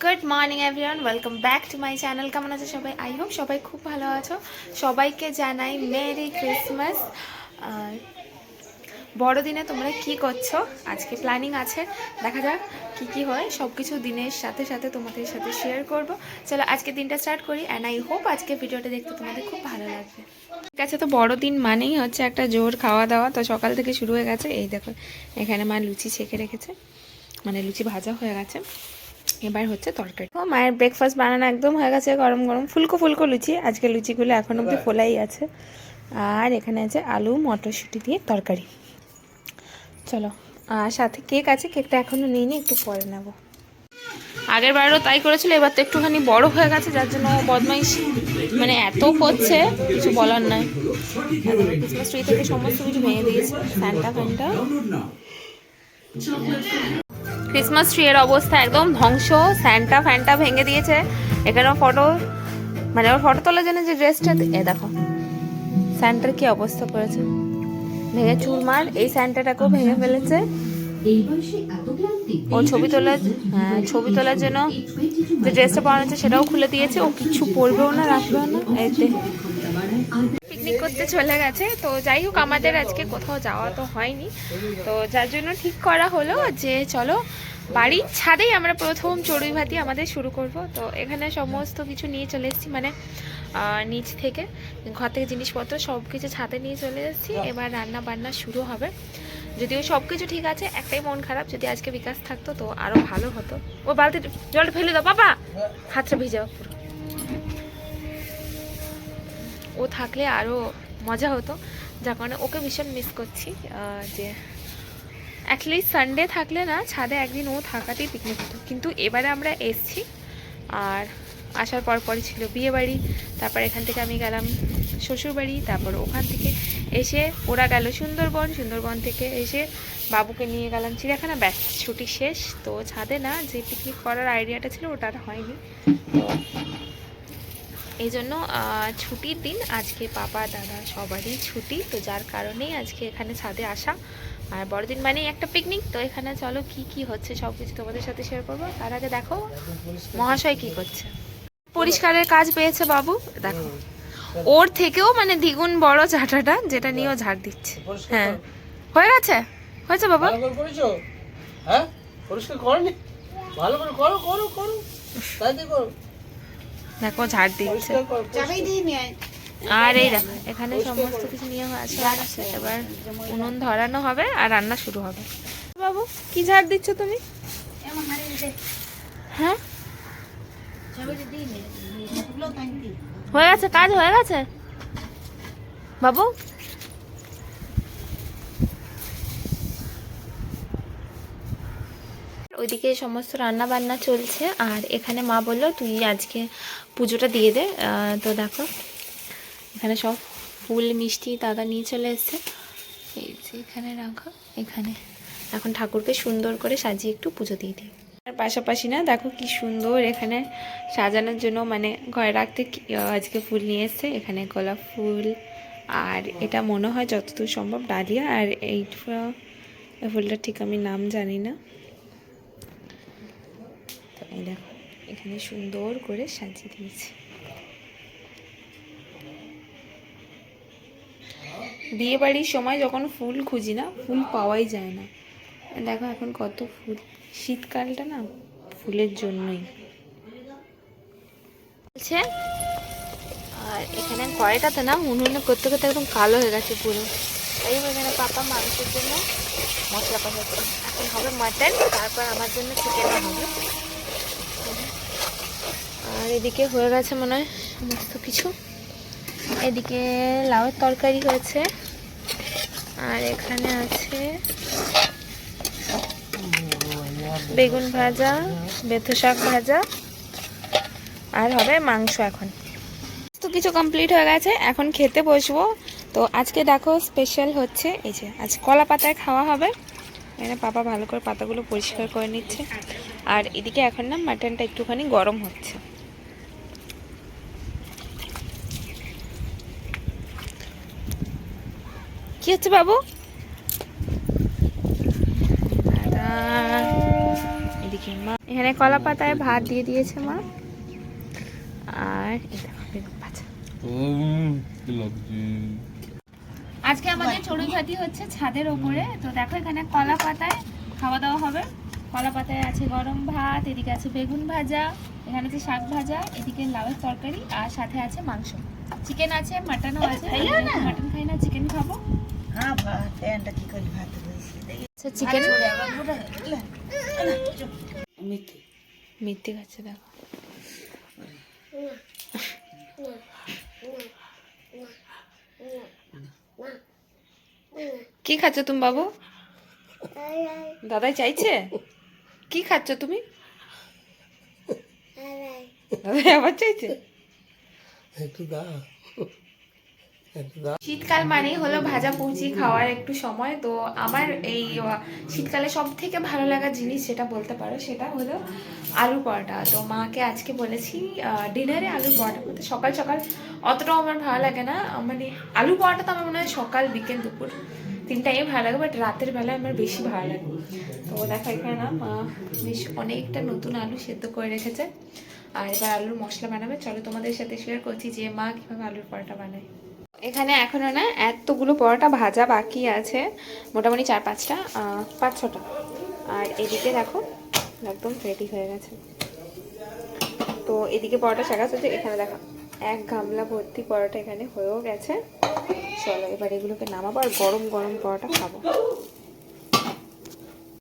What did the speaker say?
Good morning everyone, welcome back to my channel. কেমন আছে সবাই? আই হোপ সবাই খুব ভালো আছো। সবাইকে জানাই মেরি ক্রিসমাস। আর বড়দিনে তোমরা কি করছো? আজকে প্ল্যানিং আছে, দেখা যাক কি কি হয়। সব কিছু দিনের সাথে সাথে তোমাদের সাথে শেয়ার করব। চলো আজকে দিনটা স্টার্ট করি, অ্যান্ড আই হোপ আজকে ভিডিওটা দেখতে তোমাদের খুব ভালো লাগবে। ঠিক আছে, তো বড়দিন মানেই হচ্ছে একটা জোর খাওয়া দাওয়া। তো সকাল থেকে শুরু হয়ে গেছে। এই দেখো, এখানে মা লুচি ছেঁকে রেখেছে, মানে লুচি ভাজা হয়ে গেছে। এবার হচ্ছে তরকারি। ও মায়ের ব্রেকফাস্ট বানানো একদম হয়ে গেছে, গরম গরম ফুলকো ফুলকো লুচি। আজকে লুচিগুলো এখন অব্দি ফোলাই আছে। আর এখানে আছে আলু মটরশুঁটি দিয়ে তরকারি। চলো, আর সাথে কেক আছে, কেকটা এখনও নিইনি, একটু পরে নেব। আগের বারও তাই করেছিল, এবার তো একটুখানি বড় হয়ে গেছে, যার জন্য বদমাইশি মানে এত করছে, কিছু বলার নাই। ক্রিসমাস ট্রি থেকে সমস্ত কিছু ভেঙে দিয়েছে, স্যান্টা ফ্যান্টা। ক্রিসমাস ট্রি এর অবস্থা একদম ধ্বংস, স্যান্টা ফ্যান্টা ভেঙে দিয়েছে। এখানেও ফটো, মানে ওর ফটো তোলার জন্য যে ড্রেসটা, এ দেখো স্যান্টার কি অবস্থা করেছে, ভেঙে চুরমার। এই স্যান্টাটাকেও ভেঙে ফেলেছে। ও ছবি তোলার, হ্যাঁ ছবি তোলার জন্য যে ড্রেসটা পরানো আছে সেটাও খুলে দিয়েছে। ও কিছু পরবেও না, রাখবেও না। এতে পিকনিক করতে চলে গেছে। তো যাই হোক, আমাদের আজকে কোথাও যাওয়া তো হয়নি, তো যার জন্য ঠিক করা হলো যে চলো বাড়ির ছাদেই আমরা প্রথম চড়ুই ভাতি আমাদের শুরু করব। তো এখানে সমস্ত কিছু নিয়ে চলে এসেছি, মানে নিচ থেকে ঘর থেকে জিনিসপত্র সব কিছু ছাদে নিয়ে চলে এসেছি। এবার রান্না বান্না শুরু হবে। যদিও সব কিছু ঠিক আছে, একটাই মন খারাপ, যদি আজকে বিকাশ থাকতো তো আরও ভালো হতো। ও বালতি জলটা ফেলে দাও বাবা, হাতটা ভিজে পুরো। ও থাকলে আরও মজা হতো, যার কারণে ওকে ভীষণ মিস করছি। যে অ্যাটলিস্ট সানডে থাকলে না ছাদে একদিন ও থাকাতেই পিকনিক হতো। কিন্তু এবারে আমরা এসছি, আর আসার পরই ছিল বিয়ে বাড়ি। তারপর এখান থেকে আমি গেলাম শ্বশুরবাড়ি, তারপর ওখান থেকে এসে ওরা গেল সুন্দরবন, সুন্দরবন থেকে এসে বাবুকে নিয়ে গেলাম চিড়িয়াখানা। ব্যাস, ছুটি শেষ। তো ছাদে না যে পিকনিক করার আইডিয়াটা ছিল ওটা আর হয়নি। তো এই জন্য ছুটির দিন আজকে, পাপা দাদা সবারই ছুটি, তো যার কারণেই আজকে এখানে ছাদে আসা। আর বড়দিন মানেই একটা পিকনিক। তো এখানে চলো কি কি হচ্ছে সব কিছু তোমাদের সাথে শেয়ার করবো। তার আগে দেখো মহাশয় কি করছে। পরিষ্কারের কাজ পেয়েছে বাবু, দেখো ওর থেকেও মানে দ্বিগুণ বড় ঝাঁটাটা, যেটা নিয়েও ঝাড় দিচ্ছে। হ্যাঁ হয়ে গেছে, হয়েছে বাবা। হ্যাঁ পরিষ্কার করনি, ভালো করে করো করো করো, তাড়াতাড়ি করো। দেখো ঝাড় দিচ্ছে। আর এই দেখো এখানে সমস্ত কিছু নিয়ে আছে। এবার উনুন ধরানো হবে আর রান্না শুরু হবে। বাবু কি ঝাড় দিচ্ছ তুমি? হ্যাঁ হয়ে গেছে, কাজ হয়ে গেছে বাবু। ওইদিকে সমস্ত রান্না বান্না চলছে, আর এখানে মা বললো তুই আজকে পুজোটা দিয়ে দে। তো দেখো এখানে সব ফুল মিষ্টি দাদা নিয়ে চলে এসছে, এই যে এখানে রাখা। এখানে এখন ঠাকুরকে সুন্দর করে সাজিয়ে একটু পুজো দিয়ে দিই। আর পাশাপাশি না দেখো কি সুন্দর এখানে সাজানোর জন্য, মানে ঘরে রাখতে আজকে ফুল নিয়ে এসছে। এখানে গোলাপ ফুল, আর এটা মনে হয় যতদূর সম্ভব ডালিয়া, আর এই ফুলটা ঠিক আমি নাম জানি না। তো এই দেখো এখানে সুন্দর করে সাজিয়ে দিয়েছে। বিয়ে বাড়ির সময় যখন ফুল খুঁজি না, ফুল পাওয়াই যায় না। দেখো এখন কত ফুল, শীতকালটা না ফুলের জন্যই। আর এখানে কড়াইটাতে না উনুনে করতে করতে একদম কালো হয়ে গেছে পুরো। তাই এখানে পাপা মাংসের জন্য মশলা কষাচ্ছে। এখন হবে মাটন, তারপর আমার জন্য চিকেনও হবে। আর এদিকে হয়ে গেছে মনে হয় সমস্ত কিছু। এদিকে লাউয়ের তরকারি হয়েছে, আর এখানে আছে বেগুন ভাজা, বেথো শাক ভাজা, আর হবে মাংস। এখন তো কিছু কমপ্লিট হয়ে গেছে, এখন খেতে বসবো। তো আজকে দেখো স্পেশাল হচ্ছে এই যে আজ কলা পাতায় খাওয়া হবে। এখানে পাপা ভালো করে পাতাগুলো পরিষ্কার করে নিচ্ছে, আর এদিকে এখন না মাটনটা একটুখানি গরম হচ্ছে। কি হচ্ছে বাবু? কি মা এখানে কলা পাতায় ভাত দিয়ে দিয়েছে মা, আর এই দেখো বেগুন ভাজা। আজকে আমাদের চড়ুই ভাতি হচ্ছে ছাদের ওপরে। তো দেখো এখানে কলা পাতায় খাওয়া দাওয়া হবে। কলা পাতায় আছে গরম ভাত, এদিকে আছে বেগুন ভাজা, এখানে আছে শাক ভাজা, এদিকে লাউয়ের তরকারি, আর সাথে আছে মাংস, চিকেন আছে, মাটনও আছে। মাটন খাই না, চিকেন খাবো। আচ্ছা চিকেন মিথ্যে খাচ্ছে দেখো। কি খাচ্ছ তুমি বাবু? দাদাই চাইছে। কি খাচ্ছ তুমি? দাদাই আবার চাইছে। একটু দা, একটু দা। শীতকাল মানেই হলো ভাজা পুঁজি খাওয়ার একটু সময়। তো আমার এই শীতকালে সব থেকে ভালো লাগা জিনিস যেটা বলতে পারো সেটা হলো আলু পরোটা। তো মাকে আজকে বলেছি ডিনারে আলু পরোটা করতে। সকাল সকাল অতটাও আমার ভালো লাগে না, মানে আলু পরোটা তো আমার মনে হয় সকাল বিকেল দুপুর 3 টাইমে ভালো লাগে, বাট রাতের বেলায় আমার বেশি ভালো লাগে। তো দেখো এখানে না মা বেশ অনেকটা নতুন আলু সেদ্ধ করে রেখেছে, আর এবার আলুর মশলা বানাবে। চলো তোমাদের সাথে শেয়ার করছি যে মা কীভাবে আলুর পরোটা বানায়। এখানে এখনো না এতগুলো পরোটা ভাজা বাকি আছে, মোটামুটি 4-5টা 5-6টা। আর এদিকে দেখো একদম রেডি হয়ে গেছে। তো এদিকে পরোটা শেখা হচ্ছে, এখানে দেখো 1 গামলা ভর্তি পরোটা এখানে হয়েও গেছে। চলো এবার এগুলোকে নামাবো আর গরম গরম পরোটা খাবো।